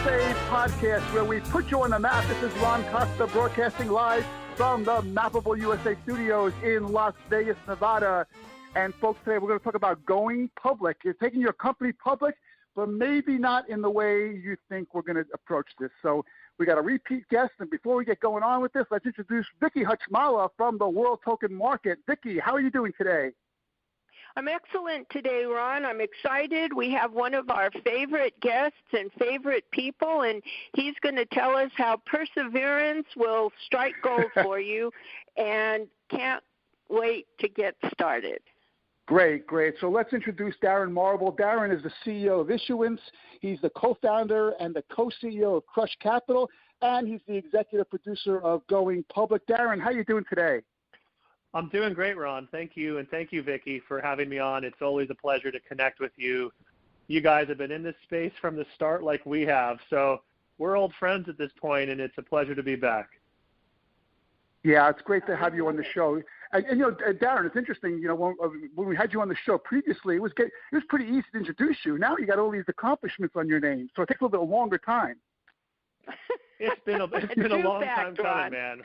USA podcast where we put you on the map. This is Ron Costa broadcasting live from the Mappable USA studios in Las Vegas, Nevada. And folks, today we're going to talk about going public. You're taking your company public, but maybe not in the way you think we're going to approach this. So we got a repeat guest. And before we get going on with this, let's introduce Vicky Hutchmala from the World Token Market. Vicky, how are you doing today? I'm excellent today, Ron. I'm excited. We have one of our favorite guests and favorite people, and he's going to tell us how perseverance will strike gold for you, and can't wait to get started. Great. So let's introduce Darren Marble. Darren is the CEO of Issuance. He's the co-founder and the co-CEO of Crush Capital, and he's the executive producer of Going Public. Darren, how are you doing today? I'm doing great, Ron. Thank you, and thank you, Vicky, for having me on. It's always a pleasure to connect with you. You guys have been in this space from the start like we have, so we're old friends at this point, and it's a pleasure to be back. Yeah, it's great to have you on the show. And Darren, it's interesting, when we had you on the show previously, it was pretty easy to introduce you. Now you got all these accomplishments on your name, so it takes a little bit longer time. It's been a long time coming, man.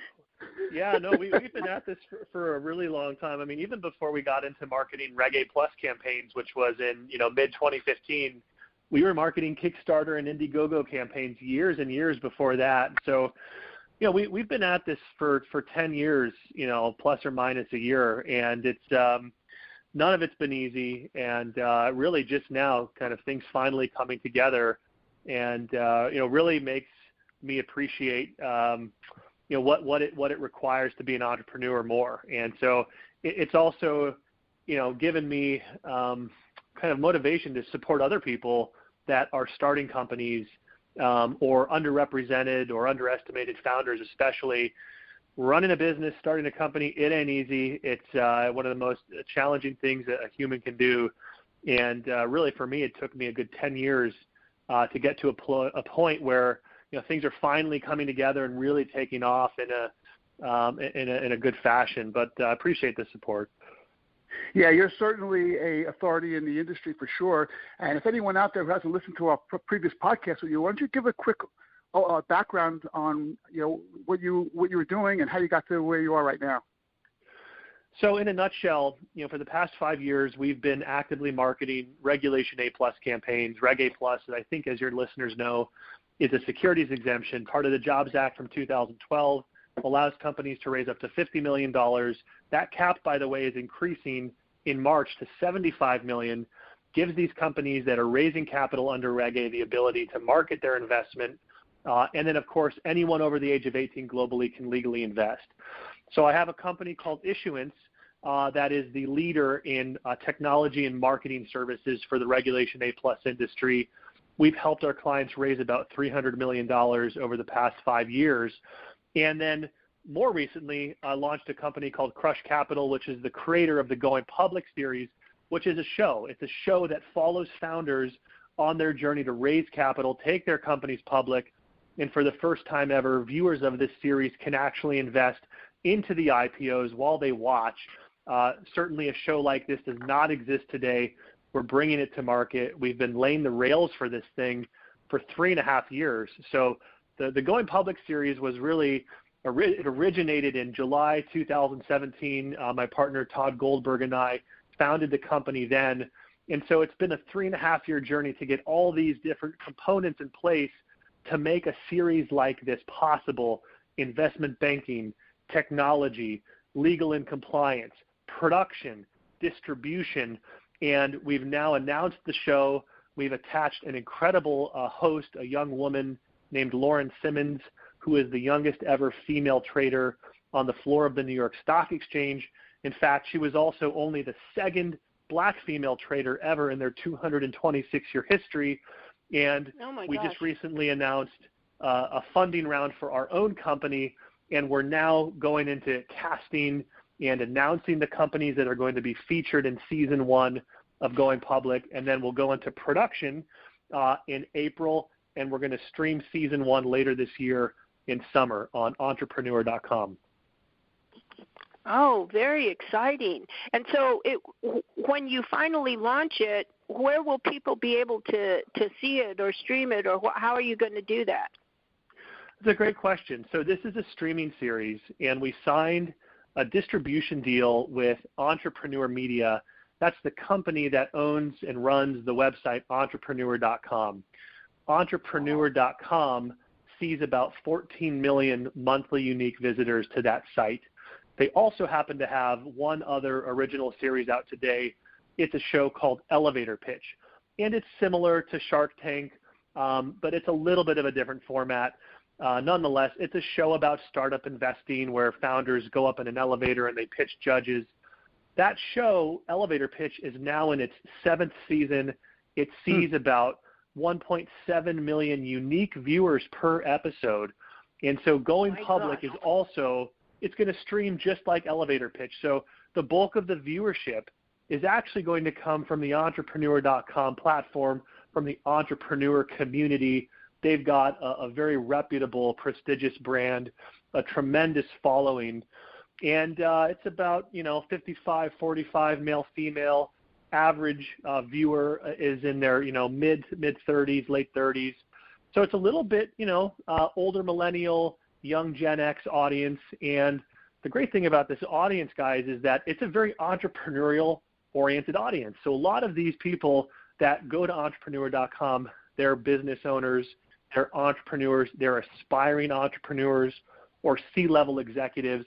Yeah, no, we've been at this for a really long time. I mean, even before we got into marketing Reggae Plus campaigns, which was in mid-2015, we were marketing Kickstarter and Indiegogo campaigns years and years before that. So, we've been at this for 10 years, plus or minus a year, and it's none of it's been easy. And really, just now, kind of things finally coming together, and really makes me appreciate what it requires to be an entrepreneur more. And so it's also, given me kind of motivation to support other people that are starting companies or underrepresented or underestimated founders, especially. Running a business, starting a company, it ain't easy. It's one of the most challenging things that a human can do. And really for me, it took me a good 10 years to get to a point where things are finally coming together and really taking off in a good fashion. But I appreciate the support. Yeah, you're certainly a authority in the industry for sure. And if anyone out there who hasn't listened to our previous podcast with you, why don't you give a quick background on what you were doing and how you got to where you are right now? So in a nutshell, for the past 5 years, we've been actively marketing Regulation A+ campaigns. Reg A+, I think, as your listeners know, is a securities exemption. Part of the Jobs Act from 2012 allows companies to raise up to $50 million. That cap, by the way, is increasing in March to $75 million, gives these companies that are raising capital under Reg A the ability to market their investment. And then, of course, anyone over the age of 18 globally can legally invest. So I have a company called Issuance that is the leader in technology and marketing services for the Regulation A+ industry. We've helped our clients raise about $300 million over the past 5 years. And then more recently, I launched a company called Crush Capital, which is the creator of the Going Public series, which is a show. It's a show that follows founders on their journey to raise capital, take their companies public, and for the first time ever, viewers of this series can actually invest into the IPOs while they watch. Certainly a show like this does not exist today. We're bringing it to market. We've been laying the rails for this thing for 3.5 years. So the Going Public series was really, it originated in July 2017. My partner Todd Goldberg and I founded the company then. And so it's been a 3.5-year journey to get all these different components in place to make a series like this possible: investment banking, technology, legal and compliance, production, distribution. And we've now announced the show. We've attached an incredible host, a young woman named Lauren Simmons, who is the youngest ever female trader on the floor of the New York Stock Exchange. In fact, she was also only the second Black female trader ever in their 226-year history. And we just recently announced a funding round for our own company, and we're now going into casting and announcing the companies that are going to be featured in season 1 of Going Public, and then we'll go into production in April, and we're going to stream season 1 later this year in summer on entrepreneur.com. Oh, very exciting. And so when you finally launch it, where will people be able to see it or stream it, or how are you going to do that? It's a great question. So this is a streaming series, and we signed a distribution deal with Entrepreneur Media. That's the company that owns and runs the website entrepreneur.com. Entrepreneur.com sees about 14 million monthly unique visitors to that site. They also happen to have one other original series out today. It's a show called Elevator Pitch, and it's similar to Shark Tank, but it's a little bit of a different format. Nonetheless, it's a show about startup investing where founders go up in an elevator and they pitch judges. That show, Elevator Pitch, is now in its 7th season. It sees about 1.7 million unique viewers per episode. And so Going Public is also, it's going to stream just like Elevator Pitch. So the bulk of the viewership is actually going to come from the entrepreneur.com platform, from the entrepreneur community. They've got a very reputable, prestigious brand, a tremendous following. And it's about, 55, 45 male, female. Average viewer is in their, mid 30s, late 30s. So it's a little bit, older millennial, young Gen X audience. And the great thing about this audience, guys, is that it's a very entrepreneurial-oriented audience. So a lot of these people that go to entrepreneur.com, they're business owners, they're entrepreneurs, they're aspiring entrepreneurs or C-level executives.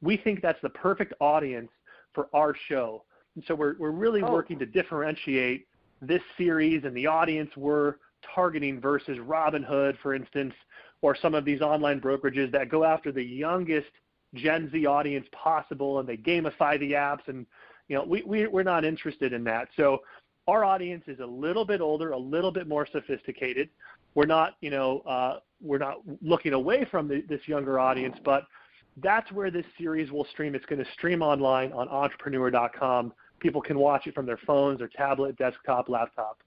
We think that's the perfect audience for our show. And so we're really working to differentiate this series and the audience we're targeting versus Robinhood, for instance, or some of these online brokerages that go after the youngest Gen Z audience possible, and they gamify the apps. And, we're not interested in that. So our audience is a little bit older, a little bit more sophisticated. We're not, we're not looking away from this younger audience, but that's where this series will stream. It's going to stream online on entrepreneur.com. People can watch it from their phones, their tablet, desktop, laptop.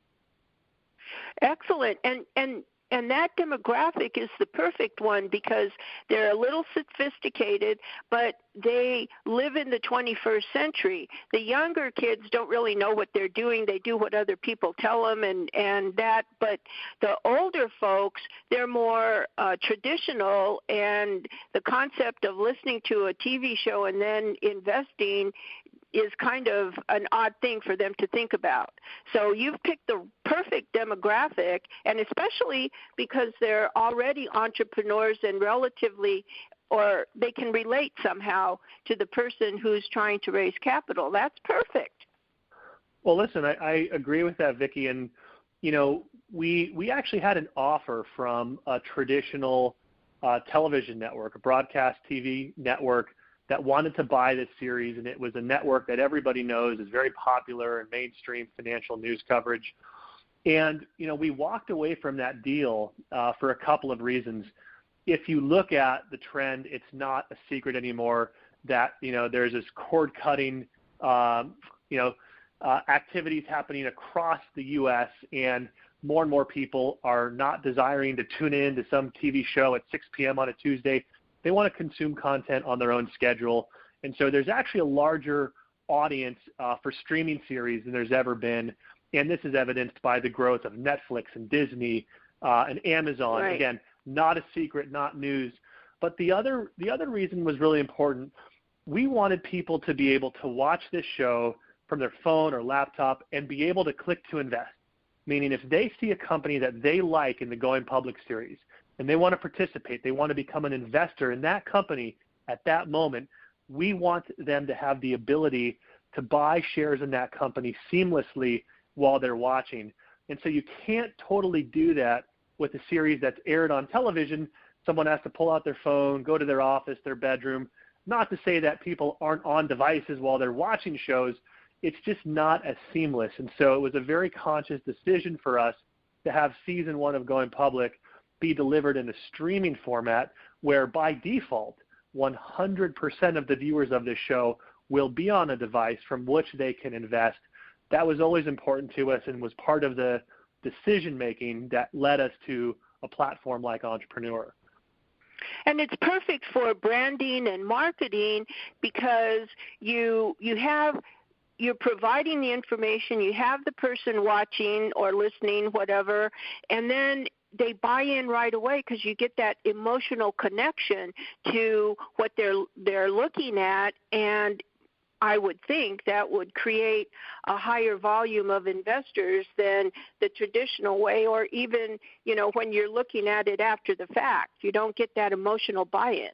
Excellent. And that demographic is the perfect one because they're a little sophisticated, but they live in the 21st century. The younger kids don't really know what they're doing. They do what other people tell them and that. But the older folks, they're more traditional, and the concept of listening to a TV show and then investing is kind of an odd thing for them to think about. So you've picked the perfect demographic, and especially because they're already entrepreneurs and relatively, or they can relate somehow to the person who's trying to raise capital. That's perfect. Well, listen, I agree with that, Vicki. And, we actually had an offer from a traditional television network, a broadcast TV network, that wanted to buy this series, and it was a network that everybody knows is very popular in mainstream financial news coverage. And, we walked away from that deal for a couple of reasons. If you look at the trend, it's not a secret anymore that, there's this cord-cutting, activities happening across the U.S., and more people are not desiring to tune in to some TV show at 6 p.m. on a Tuesday. They want to consume content on their own schedule. And so there's actually a larger audience for streaming series than there's ever been. And this is evidenced by the growth of Netflix and Disney and Amazon. Right. Again, not a secret, not news. But the other reason was really important. We wanted people to be able to watch this show from their phone or laptop and be able to click to invest. Meaning if they see a company that they like in the Going Public series, and they want to participate, they want to become an investor in that company at that moment, we want them to have the ability to buy shares in that company seamlessly while they're watching. And so you can't totally do that with a series that's aired on television. Someone has to pull out their phone, go to their office, their bedroom. Not to say that people aren't on devices while they're watching shows. It's just not as seamless. And so it was a very conscious decision for us to have season 1 of Going Public be delivered in a streaming format where by default 100% of the viewers of this show will be on a device from which they can invest. That was always important to us and was part of the decision making that led us to a platform like Entrepreneur. And it's perfect for branding and marketing because you have you're providing the information, you have the person watching or listening, whatever, and then they buy in right away because you get that emotional connection to what they're looking at, and I would think that would create a higher volume of investors than the traditional way, or even, when you're looking at it after the fact. You don't get that emotional buy-in.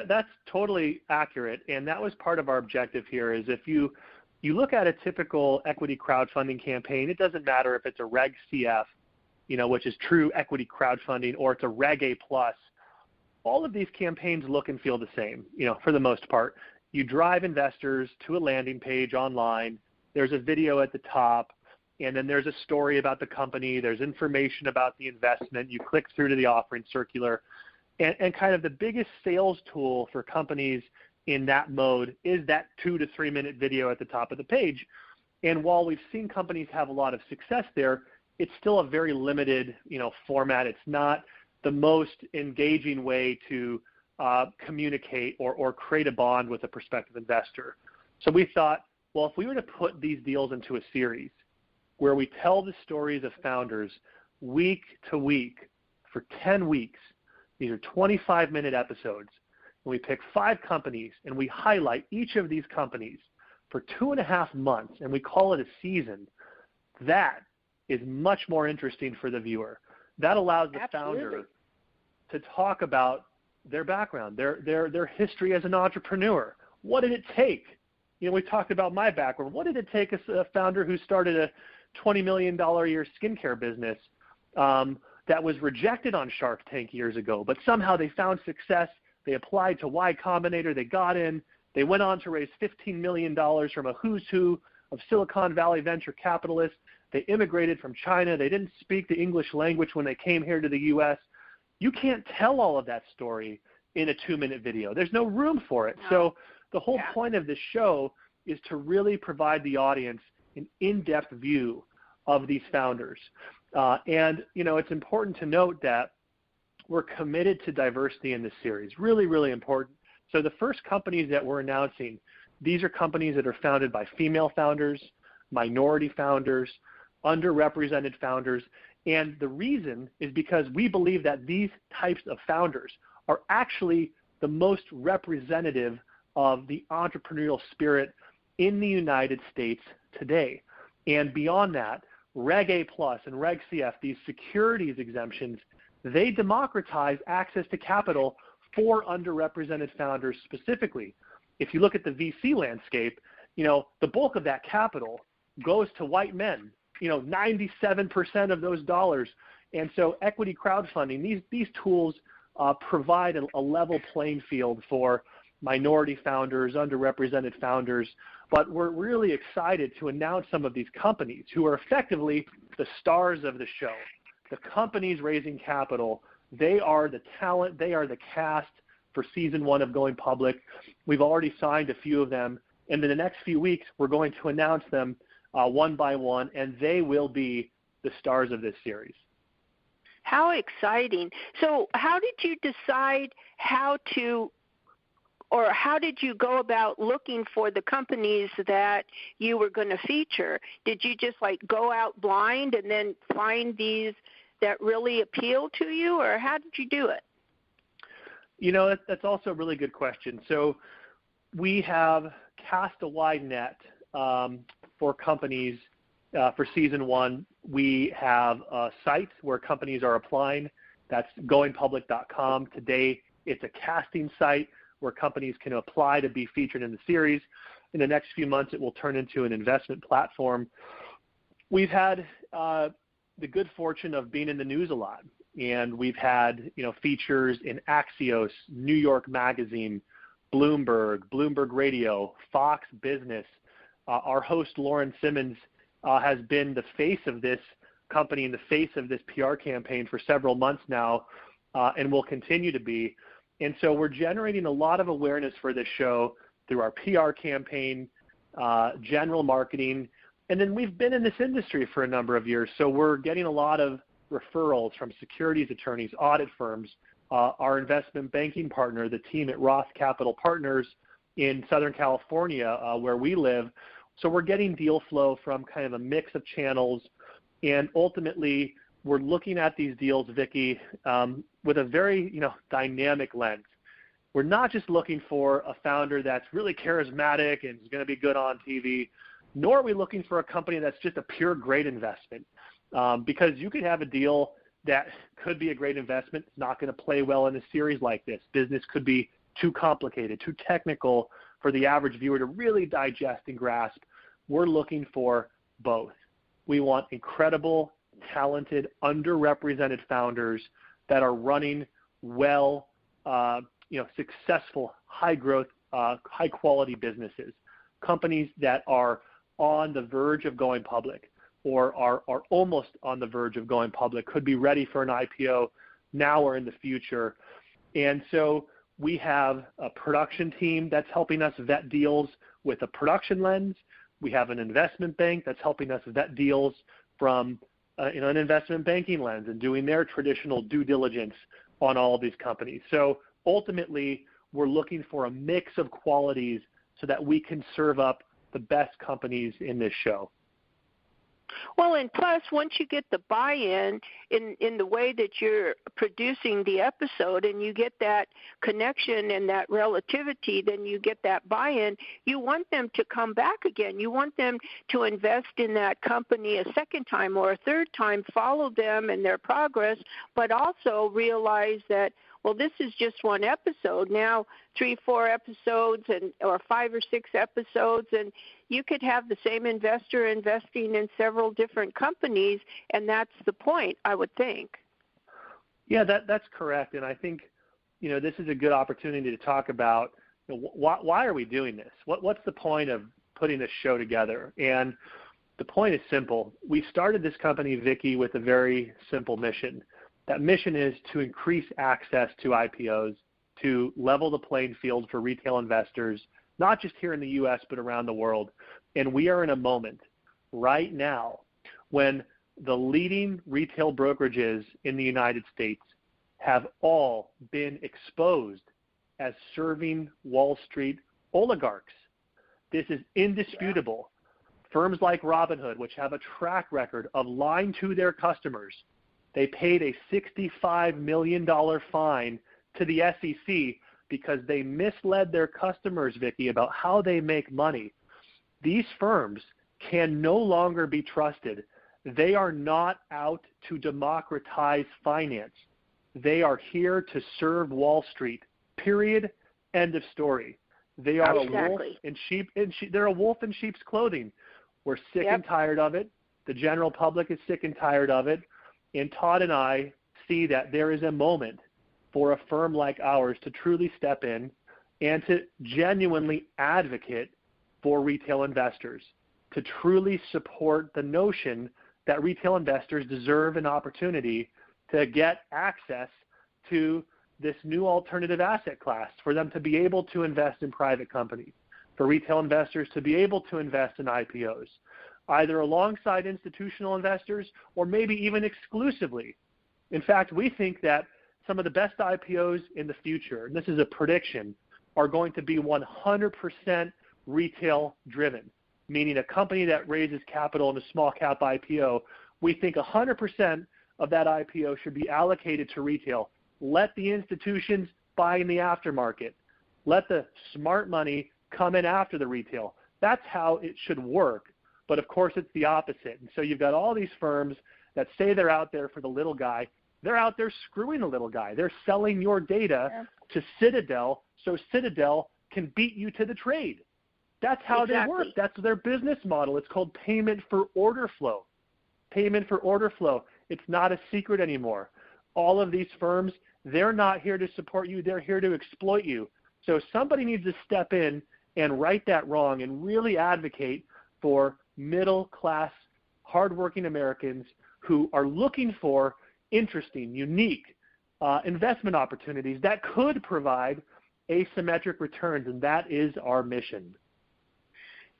That's totally accurate, and that was part of our objective here. Is if you look at a typical equity crowdfunding campaign, it doesn't matter if it's a Reg CF, which is true equity crowdfunding, or it's a Reg A+. All of these campaigns look and feel the same, for the most part. You drive investors to a landing page online. There's a video at the top, and then there's a story about the company. There's information about the investment. You click through to the offering circular. And kind of the biggest sales tool for companies in that mode is that 2 to 3 minute video at the top of the page. And while we've seen companies have a lot of success there, it's still a very limited, format. It's not the most engaging way to communicate or create a bond with a prospective investor. So we thought, well, if we were to put these deals into a series where we tell the stories of founders week to week for 10 weeks, these are 25-minute episodes, and we pick 5 companies, and we highlight each of these companies for 2.5 months, and we call it a season, that is much more interesting for the viewer. That allows the founder to talk about their background, their history as an entrepreneur. What did it take? We talked about my background. What did it take as a founder who started a $20 million a year skincare business that was rejected on Shark Tank years ago, but somehow they found success. They applied to Y Combinator. They got in. They went on to raise $15 million from a who's who of Silicon Valley venture capitalists. They immigrated from China. They didn't speak the English language when they came here to the U.S. You can't tell all of that story in a 2-minute video. There's no room for it. No. So the whole point of this show is to really provide the audience an in-depth view of these founders. And it's important to note that we're committed to diversity in this series. Really, really important. So the first companies that we're announcing, these are companies that are founded by female founders, minority founders, underrepresented founders. And the reason is because we believe that these types of founders are actually the most representative of the entrepreneurial spirit in the United States today. And beyond that, Reg A+ and Reg CF, these securities exemptions, they democratize access to capital for underrepresented founders specifically. If you look at the VC landscape, the bulk of that capital goes to white men, 97% of those dollars. And so equity crowdfunding, these tools provide a level playing field for minority founders, underrepresented founders. But we're really excited to announce some of these companies who are effectively the stars of the show. The companies raising capital, they are the talent, they are the cast for season 1 of Going Public. We've already signed a few of them, and in the next few weeks, we're going to announce them one by one, and they will be the stars of this series. How exciting. So how did you decide how did you go about looking for the companies that you were going to feature? Did you just go out blind and then find these that really appeal to you, or how did you do it? That's also a really good question. So we have cast a wide net for companies for season 1. We have a site where companies are applying. That's goingpublic.com. Today, it's a casting site where companies can apply to be featured in the series. In the next few months, it will turn into an investment platform. We've had the good fortune of being in the news a lot, and we've had features in Axios, New York Magazine, Bloomberg Radio, Fox Business. Our host Lauren Simmons has been the face of this company and the face of this PR campaign for several months now, and will continue to be. And so we're generating a lot of awareness for this show through our PR campaign, general marketing, and then we've been in this industry for a number of years, so we're getting a lot of referrals from securities attorneys, audit firms, our investment banking partner, the team at Roth Capital Partners, in Southern California where we live. So we're getting deal flow from kind of a mix of channels, and ultimately we're looking at these deals, Vicki, with a very dynamic lens. We're not just looking for a founder that's really charismatic and is going to be good on TV, nor are we looking for a company that's just a pure great investment. Because you could have a deal that could be a great investment. It's not going to play well in a series like this. Business could be too complicated, too technical for the average viewer to really digest and grasp. We're looking for both. We want incredible, talented, underrepresented founders that are running well, successful, high-growth, high-quality businesses, companies that are on the verge of going public or are almost on the verge of going public, could be ready for an IPO now or in the future. And so we have a production team that's helping us vet deals with a production lens. We have an investment bank that's helping us vet deals from an investment banking lens and doing their traditional due diligence on all of these companies. So ultimately, we're looking for a mix of qualities so that we can serve up the best companies in this show. Well, and plus, once you get the buy-in in the way that you're producing the episode and you get that connection and that relativity, then you get that buy-in, you want them to come back again. You want them to invest in that company a second time or a third time, follow them and their progress, but also realize that, well, this is just one episode. Now 3, 4 episodes or 5 or 6 episodes, and you could have the same investor investing in several different companies, and that's the point, I would think. Yeah, that's correct. And I think, this is a good opportunity to talk about why are we doing this? What's the point of putting this show together? And the point is simple. We started this company, Vicki, with a very simple mission. That mission is to increase access to IPOs, to level the playing field for retail investors, not just here in the U.S., but around the world. And we are in a moment right now when the leading retail brokerages in the United States have all been exposed as serving Wall Street oligarchs. This is indisputable. Yeah. Firms like Robinhood, which have a track record of lying to their customers, they paid a $65 million fine to the SEC because they misled their customers, Vicki, about how they make money. These firms can no longer be trusted. They are not out to democratize finance. They are here to serve Wall Street, period, end of story. They are exactly. They're a wolf in sheep's clothing. We're sick and tired of it. The general public is sick and tired of it. And Todd and I see that there is a moment for a firm like ours to truly step in and to genuinely advocate for retail investors, to truly support the notion that retail investors deserve an opportunity to get access to this new alternative asset class, for them to be able to invest in private companies, for retail investors to be able to invest in IPOs, either alongside institutional investors or maybe even exclusively. In fact, we think that some of the best IPOs in the future, and this is a prediction, are going to be 100% retail driven, meaning a company that raises capital in a small cap IPO, we think 100% of that IPO should be allocated to retail. Let the institutions buy in the aftermarket. Let the smart money come in after the retail. That's how it should work. But of course, it's the opposite. And so you've got all these firms that say they're out there for the little guy. They're out there screwing the little guy. They're selling your data to Citadel so Citadel can beat you to the trade. That's how they work. That's their business model. It's called payment for order flow. Payment for order flow. It's not a secret anymore. All of these firms, they're not here to support you. They're here to exploit you. So somebody needs to step in and right that wrong and really advocate for middle-class, hardworking Americans who are looking for interesting, unique investment opportunities that could provide asymmetric returns, and that is our mission.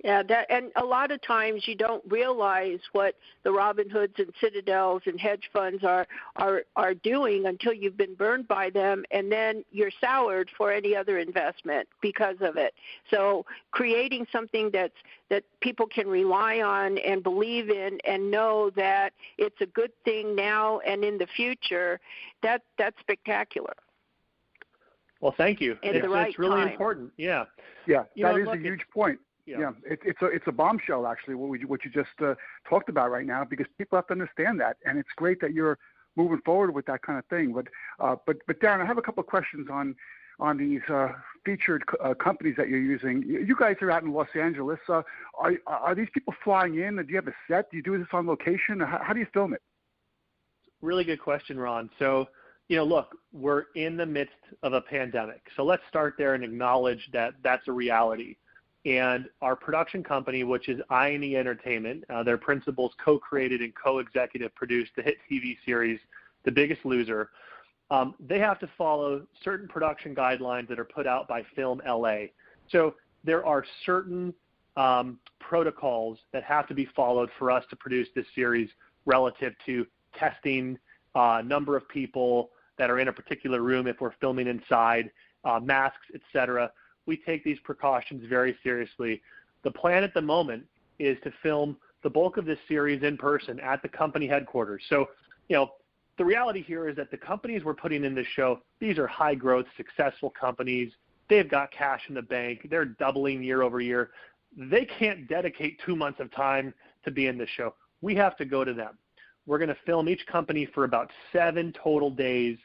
Yeah, and a lot of times you don't realize what the Robin Hoods and Citadels and hedge funds are doing until you've been burned by them, and then you're soured for any other investment because of it. So creating something that people can rely on and believe in and know that it's a good thing now and in the future, that's spectacular. Well, thank you. It's really time. important. Yeah. Yeah, that is a huge point. Yeah, it's a bombshell actually what you just talked about right now, because people have to understand that, and it's great that you're moving forward with that kind of thing. But Darren, I have a couple of questions on these featured companies that you're using. You guys are out in Los Angeles. Are these people flying in? Do you have a set? Do you do this on location? How do you film it? Really good question, Ron. So, look, we're in the midst of a pandemic. So let's start there and acknowledge that that's a reality. And our production company, which is I&E Entertainment, their principals co-created and co-executive produced the hit TV series, The Biggest Loser. They have to follow certain production guidelines that are put out by Film LA. So there are certain protocols that have to be followed for us to produce this series relative to testing, number of people that are in a particular room if we're filming inside, masks, etc. We take these precautions very seriously. The plan at the moment is to film the bulk of this series in person at the company headquarters. So, the reality here is that the companies we're putting in this show, these are high growth, successful companies. They've got cash in the bank. They're doubling year over year. They can't dedicate 2 months of time to be in this show. We have to go to them. We're going to film each company for about 7 total days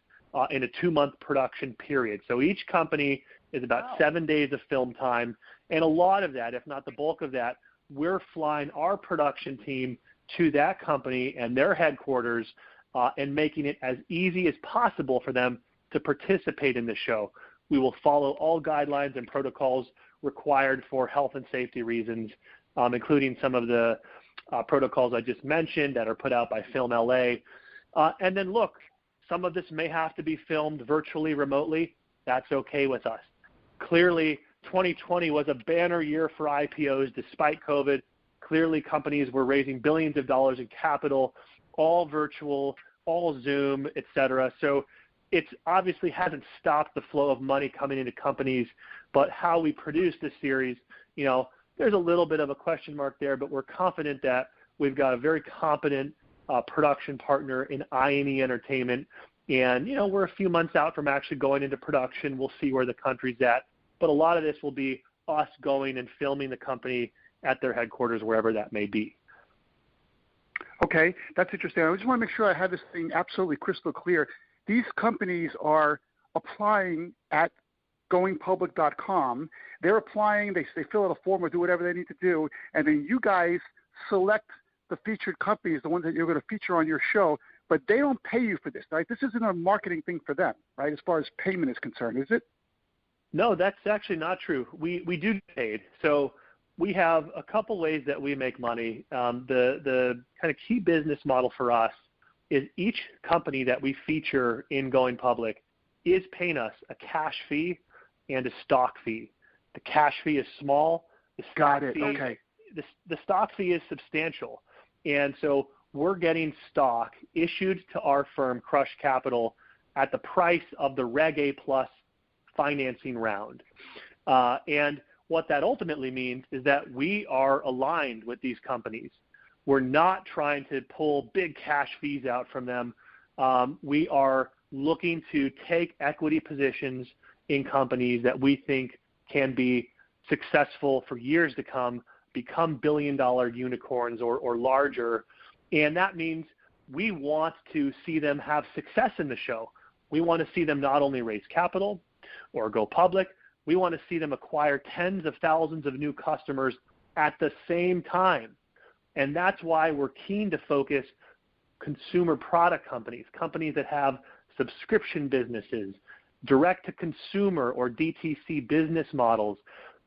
in a 2-month production period. So each company is about 7 days of film time. And a lot of that, if not the bulk of that, we're flying our production team to that company and their headquarters and making it as easy as possible for them to participate in the show. We will follow all guidelines and protocols required for health and safety reasons, including some of the protocols I just mentioned that are put out by Film LA. And then look, some of this may have to be filmed virtually, remotely. That's okay with us. Clearly, 2020 was a banner year for IPOs despite COVID. Clearly, companies were raising billions of dollars in capital, all virtual, all Zoom, et cetera. So it obviously hasn't stopped the flow of money coming into companies, but how we produce this series, there's a little bit of a question mark there, but we're confident that we've got a very competent production partner in I&E Entertainment. And, we're a few months out from actually going into production. We'll see where the country's at. But a lot of this will be us going and filming the company at their headquarters, wherever that may be. Okay, that's interesting. I just want to make sure I have this thing absolutely crystal clear. These companies are applying at goingpublic.com. They're applying, they fill out a form or do whatever they need to do, and then you guys select the featured companies, the ones that you're going to feature on your show, but they don't pay you for this, right? This isn't a marketing thing for them, right, as far as payment is concerned, is it? No, that's actually not true. We do get paid. So we have a couple ways that we make money. The kind of key business model for us is each company that we feature in Going Public is paying us a cash fee and a stock fee. The cash fee is small. The stock fee, okay. The stock fee is substantial. And so we're getting stock issued to our firm, Crush Capital, at the price of the Reg A Plus financing round. And what that ultimately means is that we are aligned with these companies. We're not trying to pull big cash fees out from them. We are looking to take equity positions in companies that we think can be successful for years to come, become billion-dollar unicorns or larger. And that means we want to see them have success in the show. We want to see them not only raise capital or go public, we want to see them acquire tens of thousands of new customers at the same time. And that's why we're keen to focus consumer product companies that have subscription businesses, direct-to-consumer or DTC business models.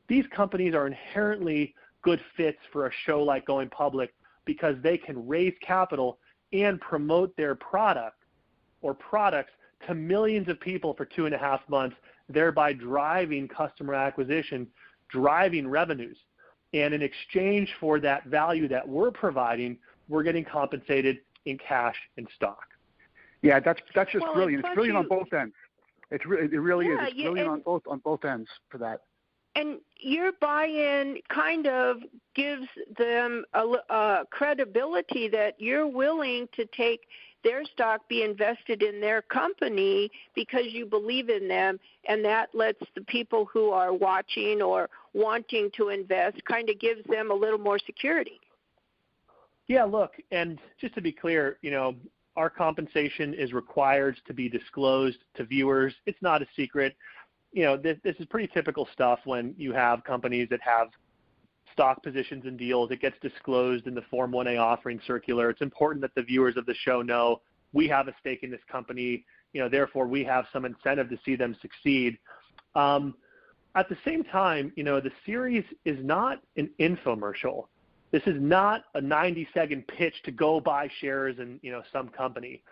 These companies are inherently good fits for a show like Going Public because they can raise capital and promote their product or products to millions of people for 2.5 months, thereby driving customer acquisition, driving revenues. And in exchange for that value that we're providing, we're getting compensated in cash and stock. Yeah, that's just Well, brilliant. It's brilliant on both ends. It really is. Yeah, It's brilliant on both ends for that. And your buy-in kind of gives them a credibility that you're willing to take their stock, be invested in their company because you believe in them, and that lets the people who are watching or wanting to invest kind of gives them a little more security. Yeah, look, and just to be clear, our compensation is required to be disclosed to viewers. It's not a secret. This is pretty typical stuff when you have companies that have stock positions and deals. It gets disclosed in the Form 1A offering circular. It's important that the viewers of the show know we have a stake in this company. Therefore, we have some incentive to see them succeed. At the same time, the series is not an infomercial. This is not a 90-second pitch to go buy shares in some company,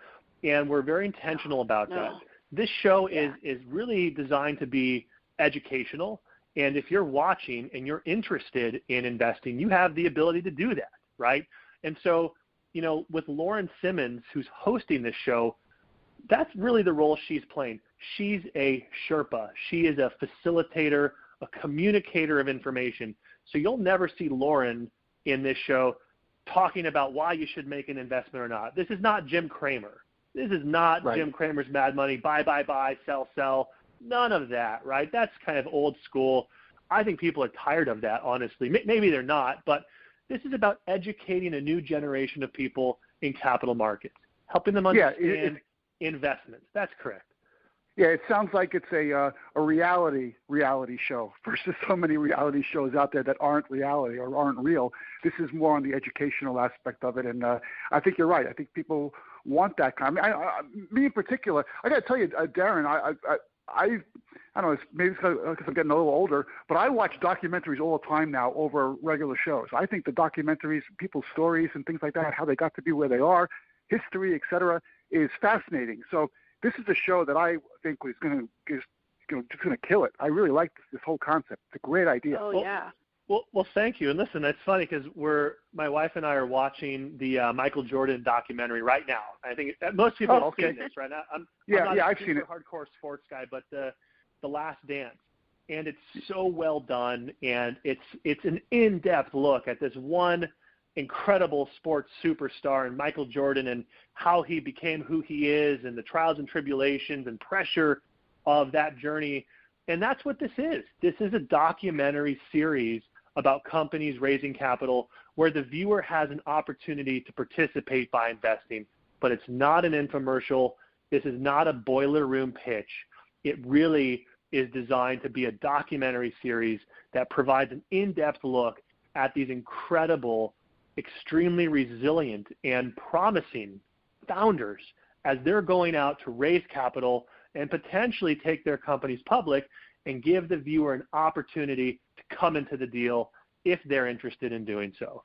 and we're very intentional about that. This show is really designed to be educational, and if you're watching and you're interested in investing, you have the ability to do that, right? And so, with Lauren Simmons, who's hosting this show, that's really the role she's playing. She's a Sherpa. She is a facilitator, a communicator of information. So you'll never see Lauren in this show talking about why you should make an investment or not. This is not Jim Cramer. This is not Jim Cramer's Mad Money, buy, sell. None of that, right? That's kind of old school. I think people are tired of that, honestly. Maybe they're not, but this is about educating a new generation of people in capital markets, helping them understand investments. That's correct. Yeah, it sounds like it's a reality show versus so many reality shows out there that aren't reality or aren't real. This is more on the educational aspect of it, and I think you're right. I think people want that kind. Me in particular, I got to tell you, Darren, I don't know, maybe it's because I'm getting a little older, but I watch documentaries all the time now over regular shows. I think the documentaries, people's stories and things like that, how they got to be where they are, history, etc., is fascinating. So this is a show that I think is going to kill it. I really like this whole concept. It's a great idea. Oh, yeah. Well, thank you. And listen, it's funny because my wife and I are watching the Michael Jordan documentary right now. I think most people have seen this, right? I'm not I've seen it. Hardcore sports guy, but the Last Dance, and it's so well done, and it's an in-depth look at this one incredible sports superstar and Michael Jordan and how he became who he is and the trials and tribulations and pressure of that journey. And that's what this is. This is a documentary series about companies raising capital where the viewer has an opportunity to participate by investing. But it's not an infomercial. This is not a boiler room pitch. It really is designed to be a documentary series that provides an in-depth look at these incredible, extremely resilient and promising founders as they're going out to raise capital and potentially take their companies public and give the viewer an opportunity to come into the deal if they're interested in doing so.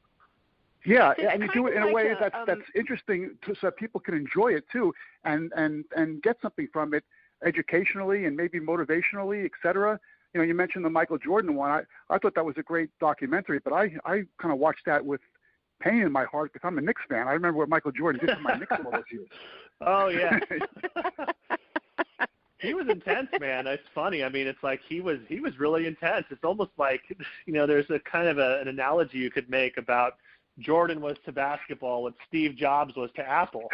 Yeah, and you do it in a way that's interesting so that people can enjoy it too and get something from it educationally and maybe motivationally, et cetera. You mentioned the Michael Jordan one. I thought that was a great documentary, but I kind of watched that with pain in my heart because I'm a Knicks fan. I remember what Michael Jordan did to my Knicks all those years. Oh, yeah. He was intense, man. It's funny. I mean, it's like he was really intense. It's almost like, there's a kind of an analogy you could make about Jordan was to basketball what Steve Jobs was to Apple.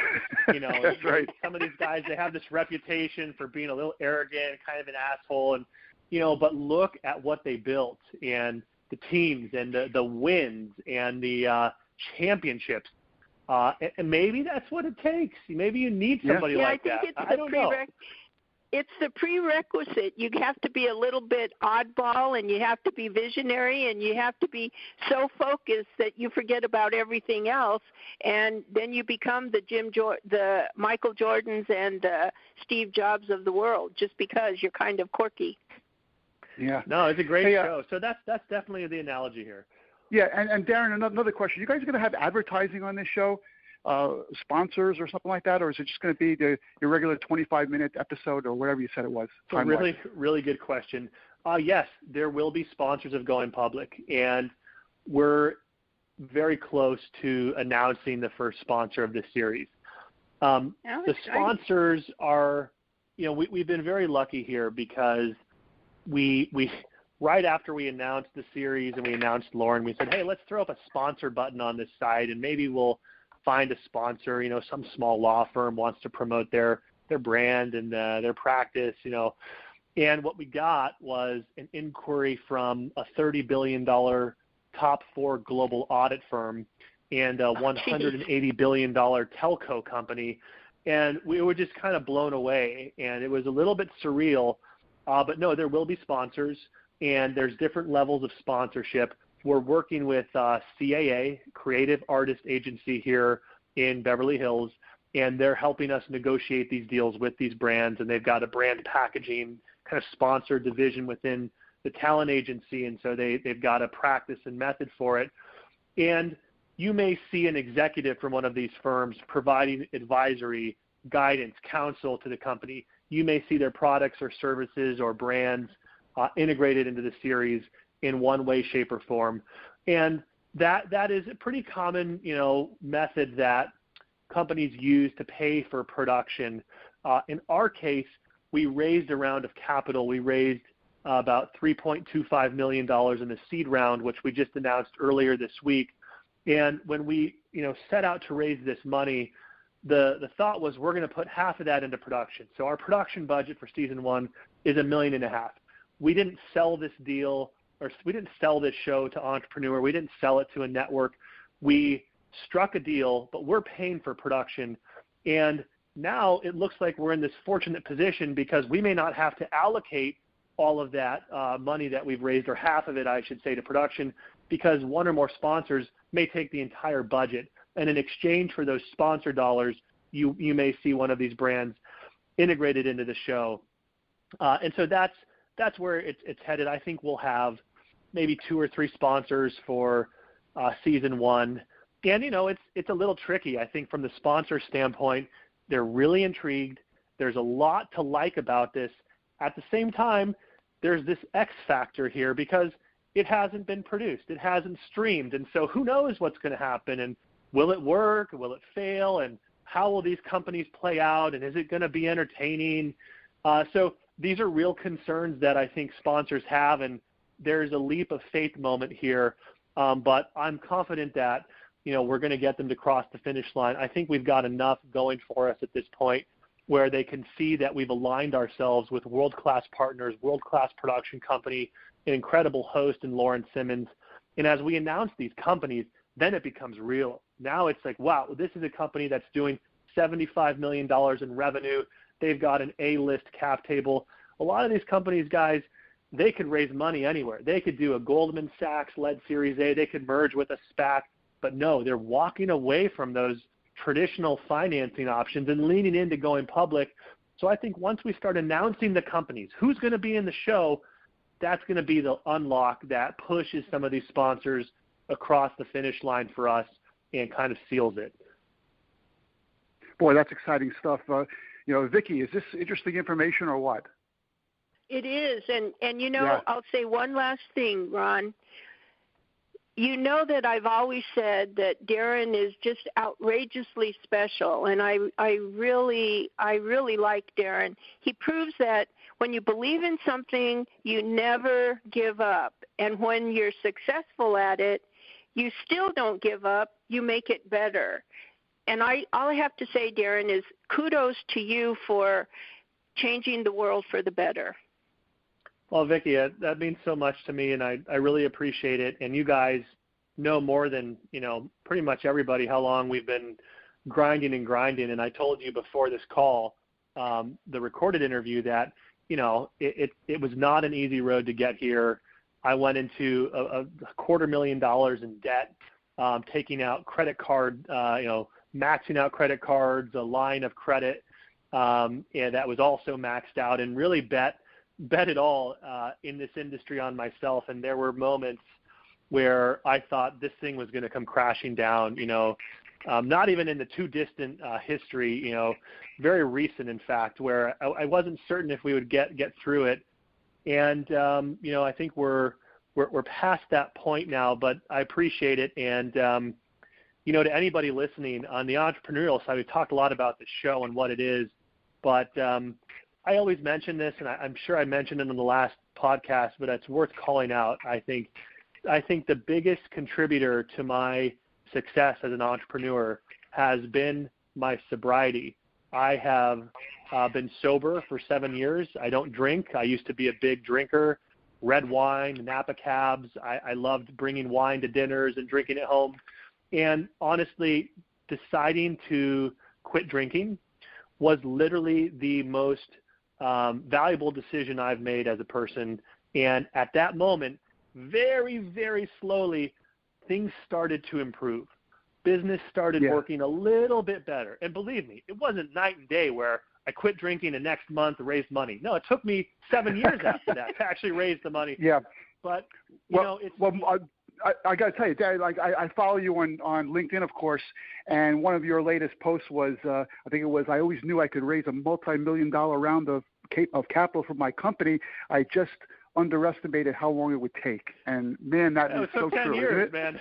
That's right. Some of these guys, they have this reputation for being a little arrogant, kind of an asshole, and but look at what they built and the teams and the wins and the championships. And maybe that's what it takes. Maybe you need somebody like that. I don't know. It's the prerequisite. You have to be a little bit oddball, and you have to be visionary, and you have to be so focused that you forget about everything else, and then you become the Michael Jordans and the Steve Jobs of the world, just because you're kind of quirky. Yeah. No, it's a great show. So that's definitely the analogy here. Yeah, and Darren, another question. You guys are going to have advertising on this show? Sponsors or something like that, or is it just going to be your regular 25-minute episode or whatever you said it was? So really good question. Yes, there will be sponsors of going public, and we're very close to announcing the first sponsor of this series. The sponsors are, we've been very lucky here because we right after we announced the series and we announced Lauren, we said, hey, let's throw up a sponsor button on this site and maybe we'll find a sponsor. Some small law firm wants to promote their brand and their practice, And what we got was an inquiry from a $30 billion top 4 global audit firm and a $180 billion telco company. And we were just kind of blown away. And it was a little bit surreal. But no, there will be sponsors, and there's different levels of sponsorship. We're working with CAA, Creative Artist Agency here in Beverly Hills, and they're helping us negotiate these deals with these brands. And they've got a brand packaging kind of sponsor division within the talent agency, and so they've got a practice and method for it. And you may see an executive from one of these firms providing advisory, guidance, counsel to the company. You may see their products or services or brands integrated into the series in one way, shape, or form. And that is a pretty common, method that companies use to pay for production. In our case, we raised a round of capital. We raised about $3.25 million in the seed round, which we just announced earlier this week. And when we, set out to raise this money, the thought was we're going to put half of that into production. So our production budget for season 1 is $1.5 million. We didn't sell this deal, or we didn't sell this show to Entrepreneur. We didn't sell it to a network. We struck a deal, but we're paying for production. And now it looks like we're in this fortunate position because we may not have to allocate all of that money that we've raised, or half of it, I should say, to production, because one or more sponsors may take the entire budget. And in exchange for those sponsor dollars, you may see one of these brands integrated into the show. And so that's where it's headed. I think we'll have maybe 2 or 3 sponsors for season 1. And, it's a little tricky, I think, from the sponsor standpoint. They're really intrigued. There's a lot to like about this. At the same time, there's this X factor here because it hasn't been produced. It hasn't streamed. And so who knows what's going to happen, and will it work? Will it fail? And how will these companies play out? And is it going to be entertaining? So these are real concerns that I think sponsors have, and there's a leap of faith moment here. But I'm confident that, we're going to get them to cross the finish line. I think we've got enough going for us at this point where they can see that we've aligned ourselves with world-class partners, world-class production company, an incredible host in Lauren Simmons. And as we announce these companies, then it becomes real. Now it's like, wow, this is a company that's doing $75 million in revenue. They've got an A-list cap table. A lot of these companies, guys, they could raise money anywhere. They could do a Goldman Sachs-led Series A. They could merge with a SPAC. But no, they're walking away from those traditional financing options and leaning into going public. So I think once we start announcing the companies, who's going to be in the show, that's going to be the unlock that pushes some of these sponsors across the finish line for us and kind of seals it. Boy, that's exciting stuff. Vicki, is this interesting information or what? It is. And Yeah. I'll say one last thing, Ron. You know that I've always said that Darren is just outrageously special, and I really like Darren. He proves that when you believe in something, you never give up, and when you're successful at it, you still don't give up. You make it better. And all I have to say, Darren, is kudos to you for changing the world for the better. Well, Vicki, that means so much to me, and I really appreciate it. And you guys know more than, pretty much everybody how long we've been grinding. And I told you before this call, the recorded interview, that, it was not an easy road to get here. I went into a $250,000 in debt, taking out credit card, maxing out credit cards, a line of credit, and that was also maxed out, and really bet it all in this industry on myself. And there were moments where I thought this thing was going to come crashing down, not even in the too distant history, very recent, in fact, where I wasn't certain if we would get through it. And, I think we're we're past that point now, but I appreciate it. And, to anybody listening on the entrepreneurial side, we've talked a lot about the show and what it is, but I always mention this, and I'm sure I mentioned it in the last podcast, but it's worth calling out. I think the biggest contributor to my success as an entrepreneur has been my sobriety. I have been sober for 7 years. I don't drink. I used to be a big drinker, red wine, Napa cabs. I loved bringing wine to dinners and drinking at home. And honestly, deciding to quit drinking was literally the most valuable decision I've made as a person. And at that moment, very, very slowly, things started to improve. Business started working a little bit better. And believe me, it wasn't night and day where I quit drinking and next month raised money. No, it took me 7 years after that to actually raise the money. Yeah. But, I got to tell you, Darren, I follow you on LinkedIn, of course, and one of your latest posts was, I always knew I could raise a multi-million-dollar round of capital for my company. I just underestimated how long it would take. And, man, that is so true, 10 years, isn't it? Man.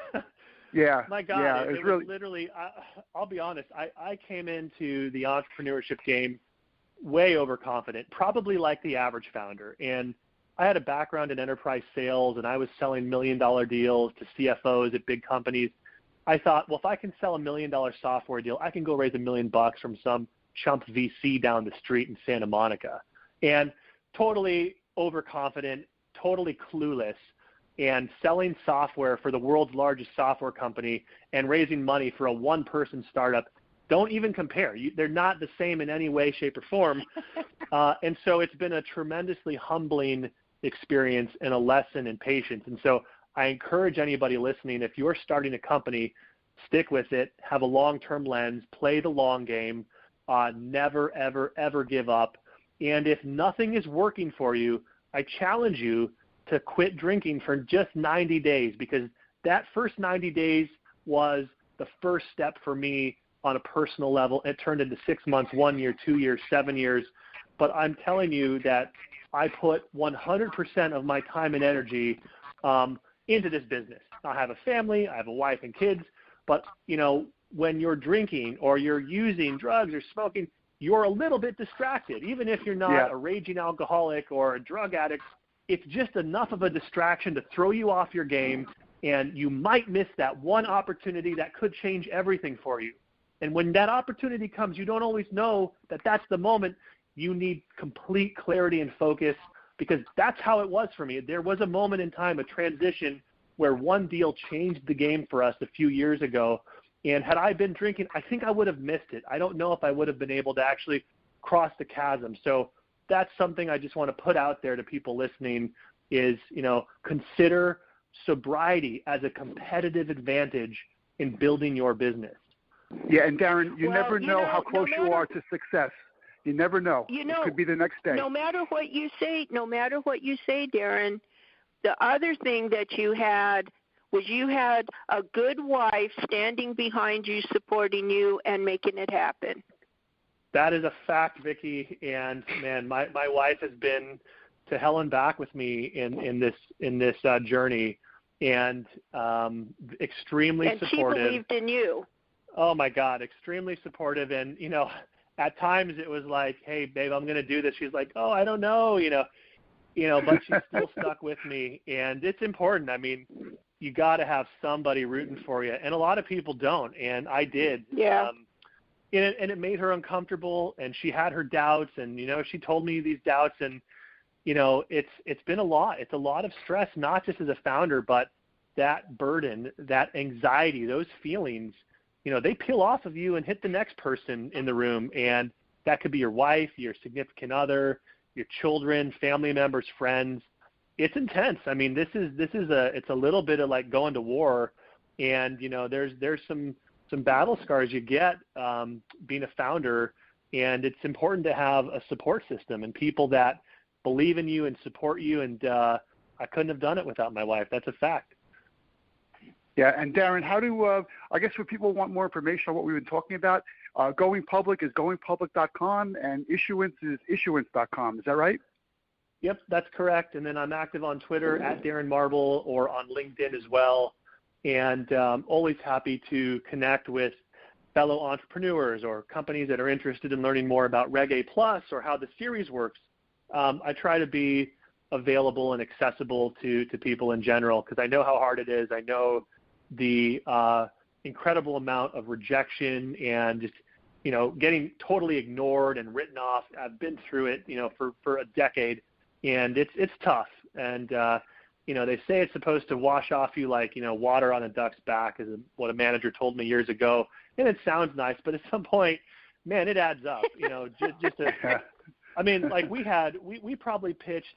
Yeah. My God, yeah, it was literally, I'll be honest, I came into the entrepreneurship game way overconfident, probably like the average founder. And I had a background in enterprise sales, and I was selling $1 million deals to CFOs at big companies. I thought, well, if I can sell $1 million software deal, I can go raise $1 million from some chump VC down the street in Santa Monica. And totally overconfident, totally clueless, and selling software for the world's largest software company and raising money for a one-person startup don't even compare. They're not the same in any way, shape, or form. And so it's been a tremendously humbling experience and a lesson in patience. And so I encourage anybody listening, if you're starting a company, stick with it, have a long-term lens, play the long game, never, ever, ever give up. And if nothing is working for you, I challenge you to quit drinking for just 90 days, because that first 90 days was the first step for me on a personal level. It turned into 6 months, 1 year, 2 years, 7 years. But I'm telling you that I put 100% of my time and energy into this business. I have a family, I have a wife and kids, but when you're drinking or you're using drugs or smoking, you're a little bit distracted. Even if you're not a raging alcoholic or a drug addict, it's just enough of a distraction to throw you off your game, and you might miss that one opportunity that could change everything for you. And when that opportunity comes, you don't always know that that's the moment. You need complete clarity and focus, because that's how it was for me. There was a moment in time, a transition, where one deal changed the game for us a few years ago. And had I been drinking, I think I would have missed it. I don't know if I would have been able to actually cross the chasm. So that's something I just want to put out there to people listening is, consider sobriety as a competitive advantage in building your business. Yeah, and Darren, you never know how close you are to success. You never know. It could be the next day. No matter what you say, Darren, the other thing that you had was you had a good wife standing behind you, supporting you, and making it happen. That is a fact, Vicki. And man, my wife has been to hell and back with me in this journey, and extremely supportive. And she believed in you. Oh my God, extremely supportive. And at times it was like, hey, babe, I'm going to do this. She's like, oh, I don't know, but she's still stuck with me. And it's important. I mean, you got to have somebody rooting for you. And a lot of people don't. And I did. Yeah. And it made her uncomfortable. And she had her doubts. And, she told me these doubts. And, it's been a lot. It's a lot of stress, not just as a founder, but that burden, that anxiety, those feelings, they peel off of you and hit the next person in the room. And that could be your wife, your significant other, your children, family members, friends. It's intense. I mean, it's a little bit of like going to war. And, there's some battle scars you get being a founder. And it's important to have a support system and people that believe in you and support you. And I couldn't have done it without my wife. That's a fact. Yeah, and Darren, how do I guess if people want more information on what we've been talking about, going public is goingpublic.com and issuance is issuance.com. Is that right? Yep, that's correct. And then I'm active on Twitter at Darren Marble or on LinkedIn as well. And always happy to connect with fellow entrepreneurs or companies that are interested in learning more about Reg A Plus or how the series works. I try to be available and accessible to people in general because I know how hard it is. I know the incredible amount of rejection and just, getting totally ignored and written off. I've been through it, for a decade, and it's tough. And, they say it's supposed to wash off you like, water on a duck's back is what a manager told me years ago. And it sounds nice, but at some point, man, it adds up, we probably pitched,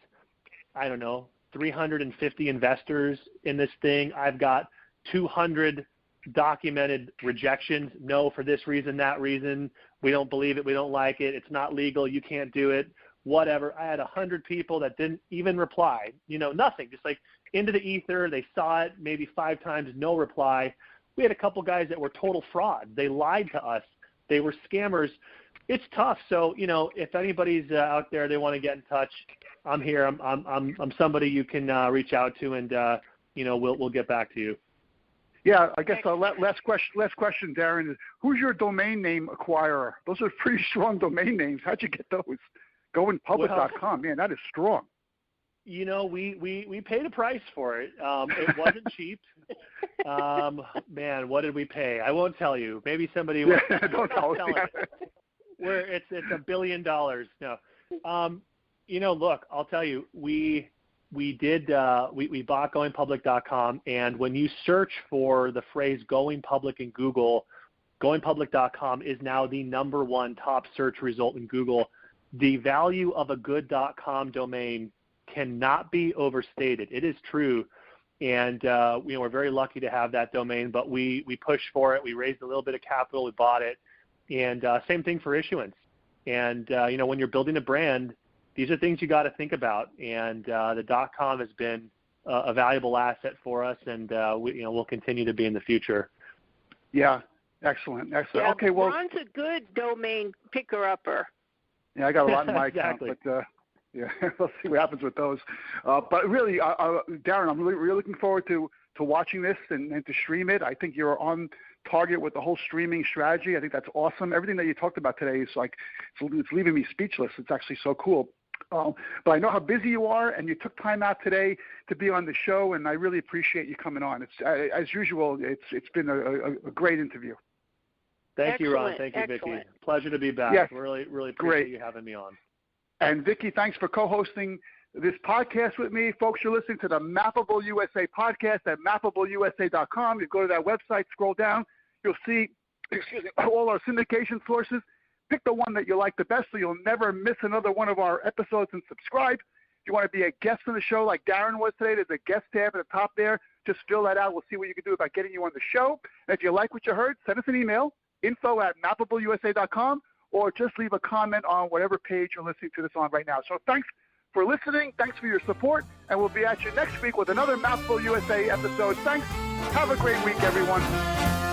350 investors in this thing. I've got 200 documented rejections. No, for this reason, that reason. We don't believe it. We don't like it. It's not legal. You can't do it. Whatever. I had 100 people that didn't even reply. Nothing. Just like into the ether. They saw it maybe 5 times, no reply. We had a couple guys that were total frauds. They lied to us. They were scammers. It's tough. So, if anybody's out there, they want to get in touch, I'm here. I'm somebody you can reach out to, and we'll get back to you. Yeah, I guess last question, Darren, is who's your domain name acquirer? Those are pretty strong domain names. How'd you get those? Goingpublic.com, man, that is strong. We paid a price for it. It wasn't cheap. Man, what did we pay? I won't tell you. Maybe somebody will. Yeah, don't tell us. It's $1 billion. No. Look, I'll tell you, we bought goingpublic.com, and when you search for the phrase going public in Google, goingpublic.com is now the #1 top search result in Google. The value of a good .com domain cannot be overstated. It is true. And, we're very lucky to have that domain, but we pushed for it. We raised a little bit of capital. We bought it. And same thing for issuance. And, when you're building a brand, these are things you got to think about. And the .com has been a valuable asset for us, and we'll continue to be in the future. Yeah, excellent. Yeah, okay, well, Ron's a good domain picker-upper. Yeah, I got a lot in my exactly. account, but yeah, we'll see what happens with those. But really, Darren, I'm really looking forward to watching this and to stream it. I think you're on target with the whole streaming strategy. I think that's awesome. Everything that you talked about today is like it's leaving me speechless. It's actually so cool. But I know how busy you are, and you took time out today to be on the show, and I really appreciate you coming on. It's as usual. It's been a great interview. Thank you, Ron. Thank you, Vicki. Pleasure to be back. Yes. Really appreciate you having me on. And Vicki, thanks for co-hosting this podcast with me. Folks, you're listening to the Mappable USA podcast at mappableusa.com. You go to that website, scroll down, you'll see all our syndication sources. Pick the one that you like the best so you'll never miss another one of our episodes, and subscribe. If you want to be a guest on the show like Darren was today, there's a guest tab at the top there. Just fill that out. We'll see what you can do about getting you on the show. And if you like what you heard, send us an email, info@mappableusa.com, or just leave a comment on whatever page you're listening to this on right now. So thanks for listening. Thanks for your support. And we'll be at you next week with another Mappable USA episode. Thanks. Have a great week, everyone.